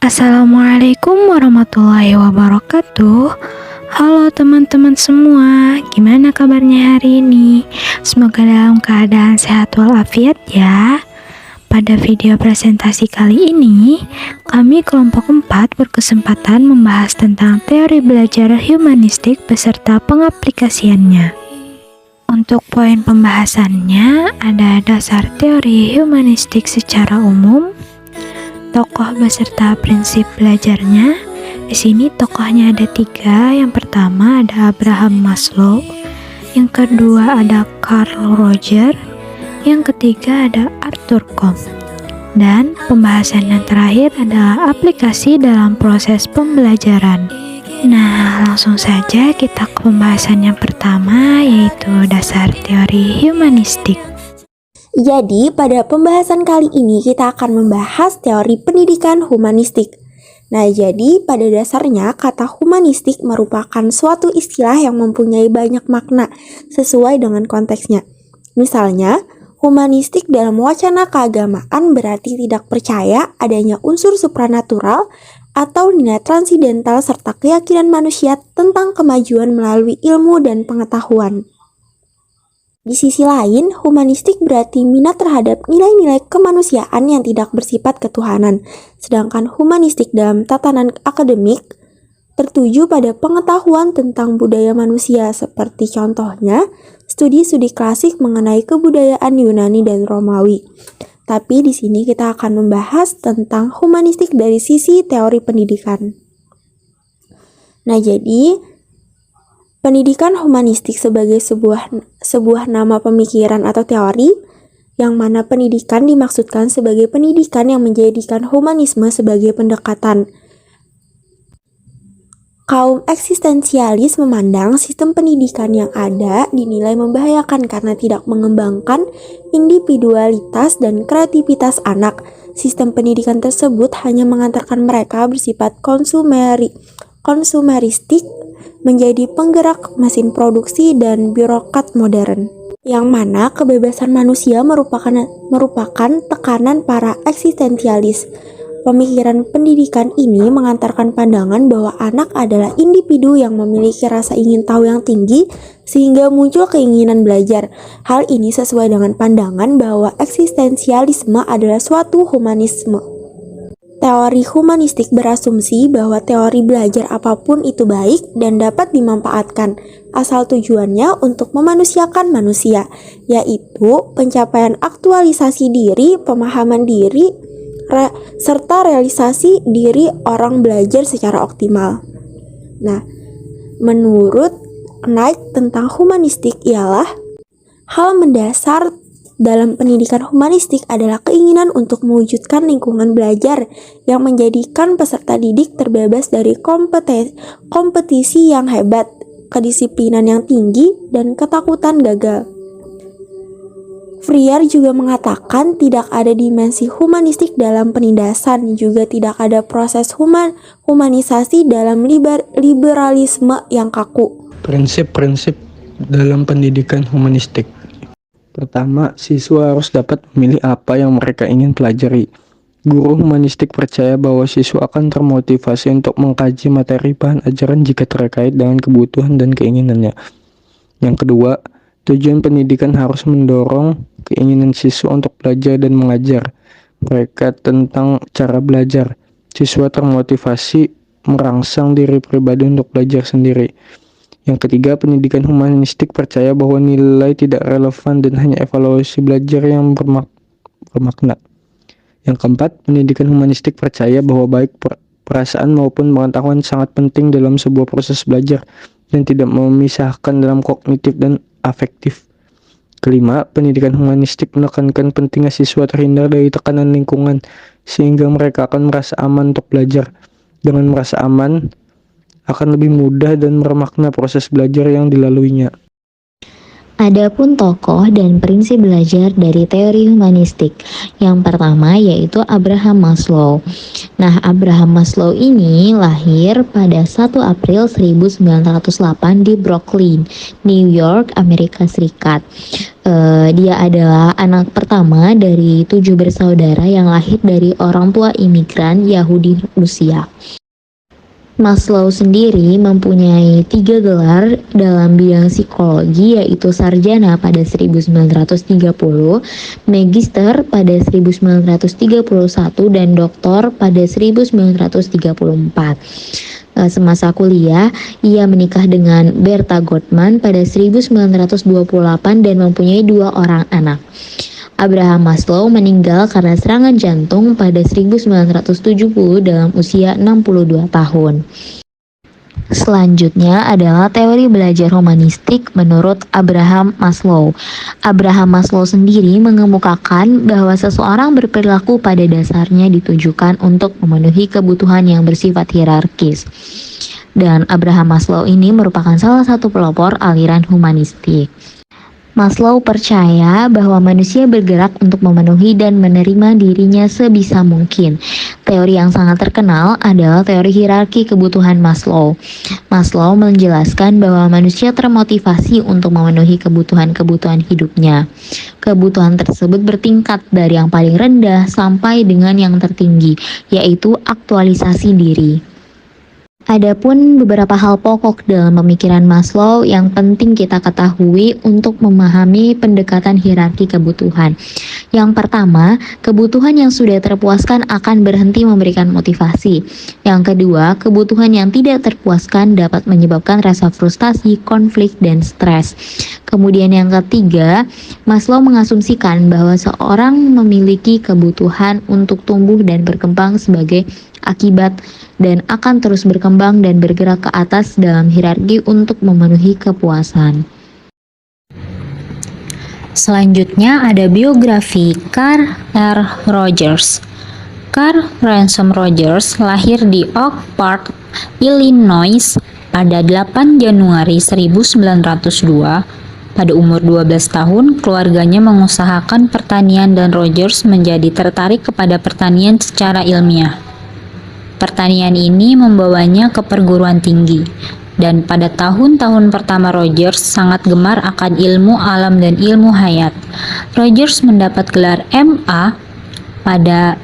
Assalamualaikum warahmatullahi wabarakatuh. Halo teman-teman semua, gimana kabarnya hari ini? Semoga dalam keadaan sehat walafiat ya. Pada video presentasi kali ini, kami kelompok 4 berkesempatan membahas tentang teori belajar humanistik beserta pengaplikasiannya. Untuk poin pembahasannya ada dasar teori humanistik secara umum, tokoh beserta prinsip belajarnya. Di sini tokohnya ada 3. Yang pertama ada Abraham Maslow, yang kedua ada Carl Rogers, yang ketiga ada Arthur Comte. Dan pembahasan yang terakhir adalah aplikasi dalam proses pembelajaran. Nah, langsung saja kita ke pembahasan yang pertama, yaitu dasar teori humanistik. Jadi, pada pembahasan kali ini kita akan membahas teori pendidikan humanistik. Nah, jadi pada dasarnya kata humanistik merupakan suatu istilah yang mempunyai banyak makna sesuai dengan konteksnya. Misalnya, humanistik dalam wacana keagamaan berarti tidak percaya adanya unsur supranatural atau nilai transidental serta keyakinan manusia tentang kemajuan melalui ilmu dan pengetahuan. Di sisi lain, humanistik berarti minat terhadap nilai-nilai kemanusiaan yang tidak bersifat ketuhanan, sedangkan humanistik dalam tatanan akademik tertuju pada pengetahuan tentang budaya manusia, seperti contohnya studi-studi klasik mengenai kebudayaan Yunani dan Romawi. Tapi di sini kita akan membahas tentang humanistik dari sisi teori pendidikan. Nah, jadi pendidikan humanistik sebagai sebuah nama pemikiran atau teori, yang mana pendidikan dimaksudkan sebagai pendidikan yang menjadikan humanisme sebagai pendekatan. Kaum eksistensialis memandang sistem pendidikan yang ada dinilai membahayakan karena tidak mengembangkan individualitas dan kreativitas anak. Sistem pendidikan tersebut hanya mengantarkan mereka bersifat konsumeristik, menjadi penggerak mesin produksi dan birokrat modern, yang mana kebebasan manusia merupakan tekanan para eksistensialis. Pemikiran pendidikan ini mengantarkan pandangan bahwa anak adalah individu yang memiliki rasa ingin tahu yang tinggi sehingga muncul keinginan belajar. Hal ini sesuai dengan pandangan bahwa eksistensialisme adalah suatu humanisme. Teori humanistik berasumsi bahwa teori belajar apapun itu baik dan dapat dimanfaatkan, asal tujuannya untuk memanusiakan manusia, yaitu pencapaian aktualisasi diri, pemahaman diri, serta realisasi diri orang belajar secara optimal. Nah, menurut Knight tentang humanistik ialah hal mendasar dalam pendidikan humanistik adalah keinginan untuk mewujudkan lingkungan belajar yang menjadikan peserta didik terbebas dari kompetisi yang hebat, kedisiplinan yang tinggi, dan ketakutan gagal. Freire juga mengatakan tidak ada dimensi humanistik dalam penindasan, juga tidak ada proses humanisasi dalam liberalisme yang kaku. Prinsip-prinsip dalam pendidikan humanistik. Pertama, siswa harus dapat memilih apa yang mereka ingin pelajari. Guru humanistik percaya bahwa siswa akan termotivasi untuk mengkaji materi bahan ajaran jika terkait dengan kebutuhan dan keinginannya. Yang kedua, tujuan pendidikan harus mendorong keinginan siswa untuk belajar dan mengajar mereka tentang cara belajar. Siswa termotivasi merangsang diri pribadi untuk belajar sendiri. Yang ketiga, pendidikan humanistik percaya bahwa nilai tidak relevan dan hanya evaluasi belajar yang bermakna. Yang keempat, pendidikan humanistik percaya bahwa baik perasaan maupun pengetahuan sangat penting dalam sebuah proses belajar dan tidak memisahkan dalam kognitif dan afektif. Kelima, pendidikan humanistik menekankan pentingnya siswa terhindar dari tekanan lingkungan sehingga mereka akan merasa aman untuk belajar. Dengan merasa aman, akan lebih mudah dan bermakna proses belajar yang dilaluinya. Adapun tokoh dan prinsip belajar dari teori humanistik. Yang pertama yaitu Abraham Maslow. Nah, Abraham Maslow ini lahir pada 1 April 1908 di Brooklyn, New York, Amerika Serikat. Dia adalah anak pertama dari 7 bersaudara yang lahir dari orang tua imigran Yahudi Rusia. Maslow sendiri mempunyai 3 gelar dalam bidang psikologi, yaitu sarjana pada 1930, magister pada 1931, dan doktor pada 1934. Semasa kuliah, ia menikah dengan Bertha Gottman pada 1928 dan mempunyai 2 orang anak. Abraham Maslow meninggal karena serangan jantung pada 1970 dalam usia 62 tahun. Selanjutnya adalah teori belajar humanistik menurut Abraham Maslow. Abraham Maslow sendiri mengemukakan bahwa seseorang berperilaku pada dasarnya ditujukan untuk memenuhi kebutuhan yang bersifat hierarkis. Dan Abraham Maslow ini merupakan salah satu pelopor aliran humanistik. Maslow percaya bahwa manusia bergerak untuk memenuhi dan menerima dirinya sebisa mungkin. Teori yang sangat terkenal adalah teori hierarki kebutuhan Maslow. Maslow menjelaskan bahwa manusia termotivasi untuk memenuhi kebutuhan-kebutuhan hidupnya. Kebutuhan tersebut bertingkat dari yang paling rendah sampai dengan yang tertinggi, yaitu aktualisasi diri. Adapun beberapa hal pokok dalam pemikiran Maslow yang penting kita ketahui untuk memahami pendekatan hierarki kebutuhan. Yang pertama, kebutuhan yang sudah terpuaskan akan berhenti memberikan motivasi. Yang kedua, kebutuhan yang tidak terpuaskan dapat menyebabkan rasa frustasi, konflik, dan stres. Kemudian yang ketiga, Maslow mengasumsikan bahwa seorang memiliki kebutuhan untuk tumbuh dan berkembang sebagai akibat dan akan terus berkembang dan bergerak ke atas dalam hierarki untuk memenuhi kepuasan. Selanjutnya ada biografi Carl R. Rogers. Carl Ransom Rogers lahir di Oak Park, Illinois pada 8 Januari 1902. Pada umur 12 tahun, keluarganya mengusahakan pertanian dan Rogers menjadi tertarik kepada pertanian secara ilmiah. Pertanian ini membawanya ke perguruan tinggi, dan pada tahun-tahun pertama Rogers sangat gemar akan ilmu alam dan ilmu hayat. Rogers mendapat gelar MA pada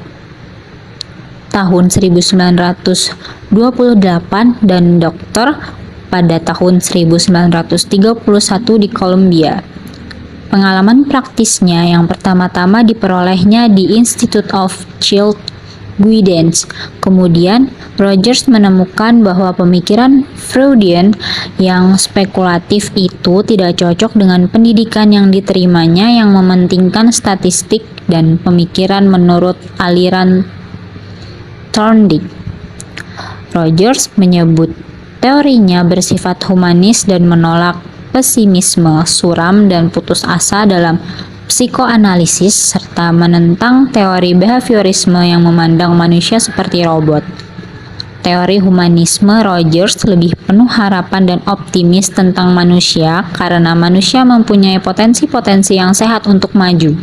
tahun 1928 dan doktor pada tahun 1931 di Columbia. Pengalaman praktisnya yang pertama-tama diperolehnya di Institute of Child Guidance. Kemudian, Rogers menemukan bahwa pemikiran Freudian yang spekulatif itu tidak cocok dengan pendidikan yang diterimanya yang mementingkan statistik dan pemikiran menurut aliran Thorndike. Rogers menyebut teorinya bersifat humanis dan menolak pesimisme, suram, dan putus asa dalam psikoanalisis, serta menentang teori behaviorisme yang memandang manusia seperti robot. Teori humanisme Rogers lebih penuh harapan dan optimis tentang manusia karena manusia mempunyai potensi-potensi yang sehat untuk maju.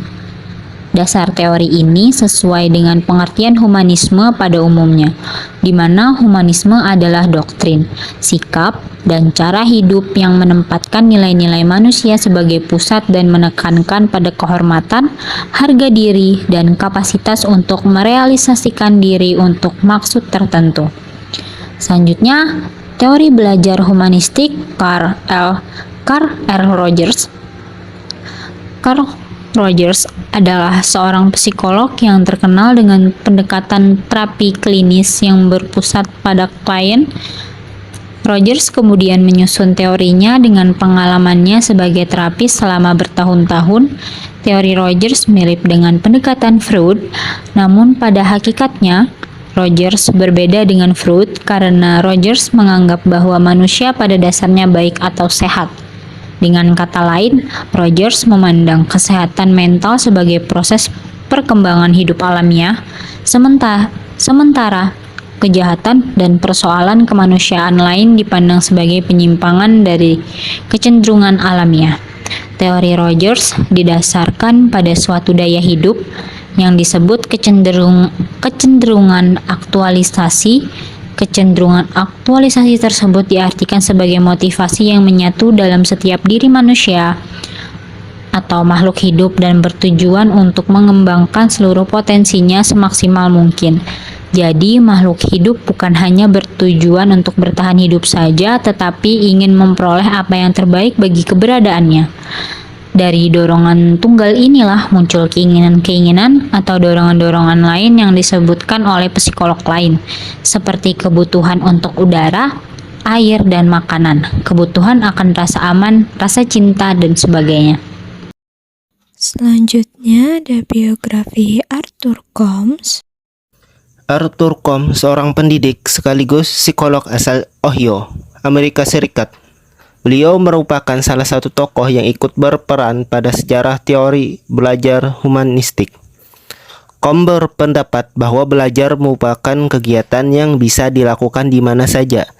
Dasar teori ini sesuai dengan pengertian humanisme pada umumnya, di mana humanisme adalah doktrin, sikap, dan cara hidup yang menempatkan nilai-nilai manusia sebagai pusat dan menekankan pada kehormatan, harga diri, dan kapasitas untuk merealisasikan diri untuk maksud tertentu. Selanjutnya, teori belajar humanistik Carl R. Rogers. Carl Rogers adalah seorang psikolog yang terkenal dengan pendekatan terapi klinis yang berpusat pada klien. Rogers kemudian menyusun teorinya dengan pengalamannya sebagai terapis selama bertahun-tahun. Teori Rogers mirip dengan pendekatan Freud, namun pada hakikatnya Rogers berbeda dengan Freud karena Rogers menganggap bahwa manusia pada dasarnya baik atau sehat. Dengan kata lain, Rogers memandang kesehatan mental sebagai proses perkembangan hidup alamiah, sementara kejahatan dan persoalan kemanusiaan lain dipandang sebagai penyimpangan dari kecenderungan alamiah. Teori Rogers didasarkan pada suatu daya hidup yang disebut kecenderungan aktualisasi. Kecenderungan aktualisasi tersebut diartikan sebagai motivasi yang menyatu dalam setiap diri manusia atau makhluk hidup dan bertujuan untuk mengembangkan seluruh potensinya semaksimal mungkin. Jadi, makhluk hidup bukan hanya bertujuan untuk bertahan hidup saja, tetapi ingin memperoleh apa yang terbaik bagi keberadaannya. Dari dorongan tunggal inilah muncul keinginan-keinginan atau dorongan-dorongan lain yang disebutkan oleh psikolog lain, seperti kebutuhan untuk udara, air, dan makanan, kebutuhan akan rasa aman, rasa cinta, dan sebagainya. Selanjutnya ada biografi Arthur Combs. Arthur Combs, seorang pendidik sekaligus psikolog asal Ohio, Amerika Serikat. Beliau merupakan salah satu tokoh yang ikut berperan pada sejarah teori belajar humanistik. Combs berpendapat bahwa belajar merupakan kegiatan yang bisa dilakukan di mana saja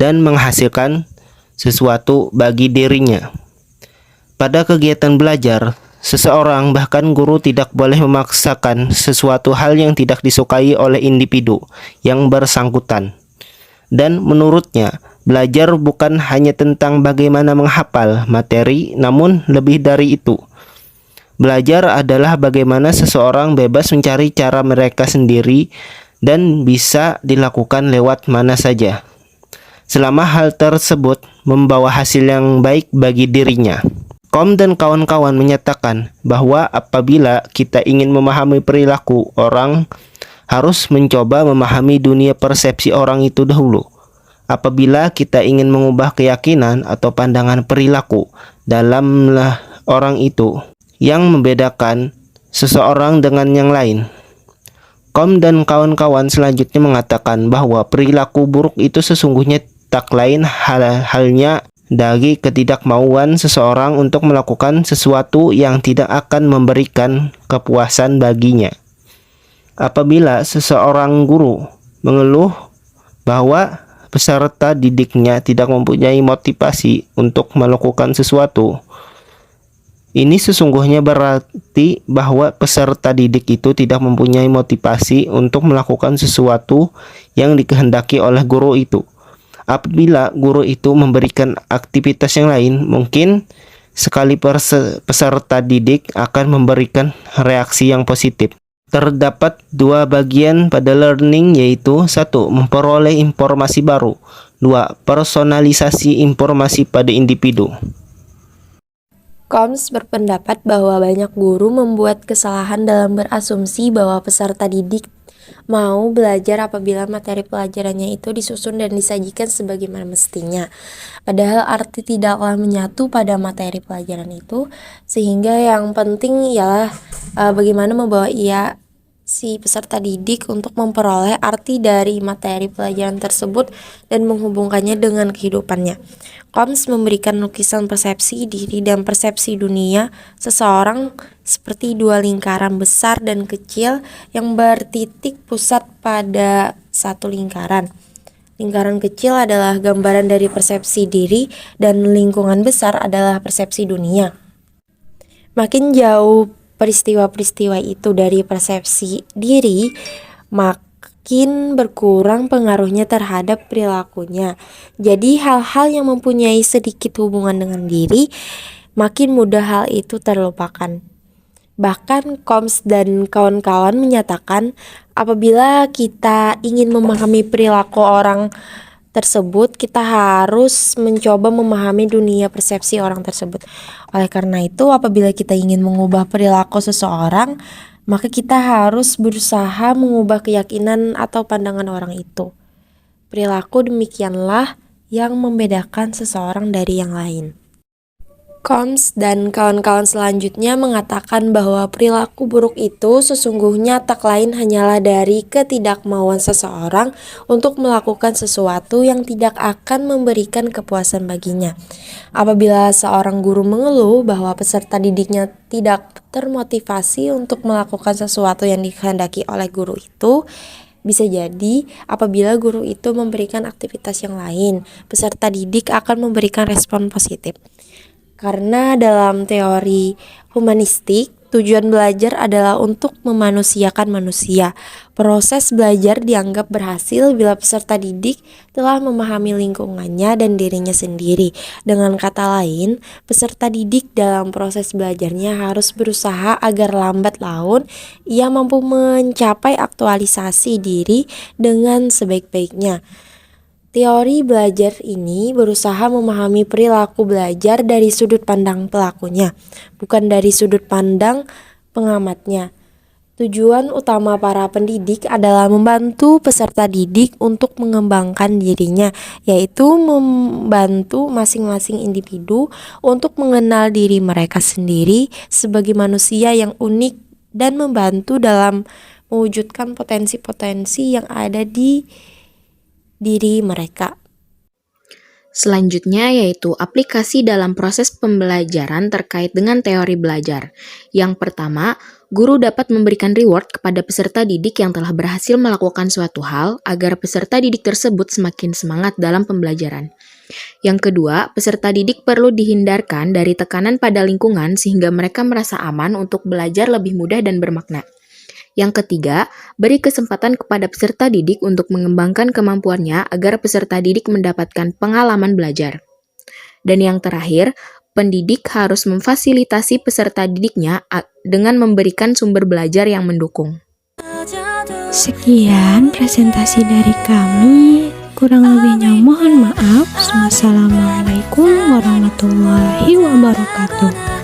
dan menghasilkan sesuatu bagi dirinya. Pada kegiatan belajar, seseorang bahkan guru tidak boleh memaksakan sesuatu hal yang tidak disukai oleh individu yang bersangkutan. Dan menurutnya, belajar bukan hanya tentang bagaimana menghafal materi, namun lebih dari itu. Belajar adalah bagaimana seseorang bebas mencari cara mereka sendiri dan bisa dilakukan lewat mana saja, selama hal tersebut membawa hasil yang baik bagi dirinya. Combs dan kawan-kawan menyatakan bahwa apabila kita ingin memahami perilaku orang, harus mencoba memahami dunia persepsi orang itu dahulu. Apabila kita ingin mengubah keyakinan atau pandangan perilaku dalam orang itu yang membedakan seseorang dengan yang lain. Combs dan kawan-kawan selanjutnya mengatakan bahwa perilaku buruk itu sesungguhnya tak lain halnya dari ketidakmauan seseorang untuk melakukan sesuatu yang tidak akan memberikan kepuasan baginya. Apabila seseorang guru mengeluh bahwa peserta didiknya tidak mempunyai motivasi untuk melakukan sesuatu, ini sesungguhnya berarti bahwa peserta didik itu tidak mempunyai motivasi untuk melakukan sesuatu yang dikehendaki oleh guru itu. Apabila guru itu memberikan aktivitas yang lain, mungkin sekali peserta didik akan memberikan reaksi yang positif. Terdapat dua bagian pada learning, yaitu 1. Memperoleh informasi baru, 2. Personalisasi informasi pada individu. Combs berpendapat bahwa banyak guru membuat kesalahan dalam berasumsi bahwa peserta didik mau belajar apabila materi pelajarannya itu disusun dan disajikan sebagaimana mestinya. Padahal arti tidaklah menyatu pada materi pelajaran itu, sehingga yang penting ialah bagaimana membawa si peserta didik untuk memperoleh arti dari materi pelajaran tersebut dan menghubungkannya dengan kehidupannya. Combs memberikan lukisan persepsi diri dan persepsi dunia seseorang seperti dua lingkaran besar dan kecil yang bertitik pusat pada satu lingkaran. Lingkaran kecil adalah gambaran dari persepsi diri dan lingkungan besar adalah persepsi dunia. Makin jauh peristiwa-peristiwa itu dari persepsi diri, makin berkurang pengaruhnya terhadap perilakunya. Jadi hal-hal yang mempunyai sedikit hubungan dengan diri, makin mudah hal itu terlupakan. Bahkan Combs dan kawan-kawan menyatakan apabila kita ingin memahami perilaku orang tersebut, kita harus mencoba memahami dunia persepsi orang tersebut. Oleh karena itu, apabila kita ingin mengubah perilaku seseorang, maka kita harus berusaha mengubah keyakinan atau pandangan orang itu. Perilaku demikianlah yang membedakan seseorang dari yang lain. Combs dan kawan-kawan selanjutnya mengatakan bahwa perilaku buruk itu sesungguhnya tak lain hanyalah dari ketidakmauan seseorang untuk melakukan sesuatu yang tidak akan memberikan kepuasan baginya. Apabila seorang guru mengeluh bahwa peserta didiknya tidak termotivasi untuk melakukan sesuatu yang dikehendaki oleh guru itu, bisa jadi apabila guru itu memberikan aktivitas yang lain, peserta didik akan memberikan respon positif. Karena dalam teori humanistik, tujuan belajar adalah untuk memanusiakan manusia. Proses belajar dianggap berhasil bila peserta didik telah memahami lingkungannya dan dirinya sendiri. Dengan kata lain, peserta didik dalam proses belajarnya harus berusaha agar lambat laun ia mampu mencapai aktualisasi diri dengan sebaik-baiknya. Teori belajar ini berusaha memahami perilaku belajar dari sudut pandang pelakunya, bukan dari sudut pandang pengamatnya. Tujuan utama para pendidik adalah membantu peserta didik untuk mengembangkan dirinya, yaitu membantu masing-masing individu untuk mengenal diri mereka sendiri sebagai manusia yang unik dan membantu dalam mewujudkan potensi-potensi yang ada di diri mereka. Selanjutnya yaitu aplikasi dalam proses pembelajaran terkait dengan teori belajar. Yang pertama, guru dapat memberikan reward kepada peserta didik yang telah berhasil melakukan suatu hal agar peserta didik tersebut semakin semangat dalam pembelajaran. Yang kedua, peserta didik perlu dihindarkan dari tekanan pada lingkungan sehingga mereka merasa aman untuk belajar lebih mudah dan bermakna. Yang ketiga, beri kesempatan kepada peserta didik untuk mengembangkan kemampuannya agar peserta didik mendapatkan pengalaman belajar. Dan yang terakhir, pendidik harus memfasilitasi peserta didiknya dengan memberikan sumber belajar yang mendukung. Sekian presentasi dari kami. Kurang lebihnya mohon maaf. Wassalamualaikum warahmatullahi wabarakatuh.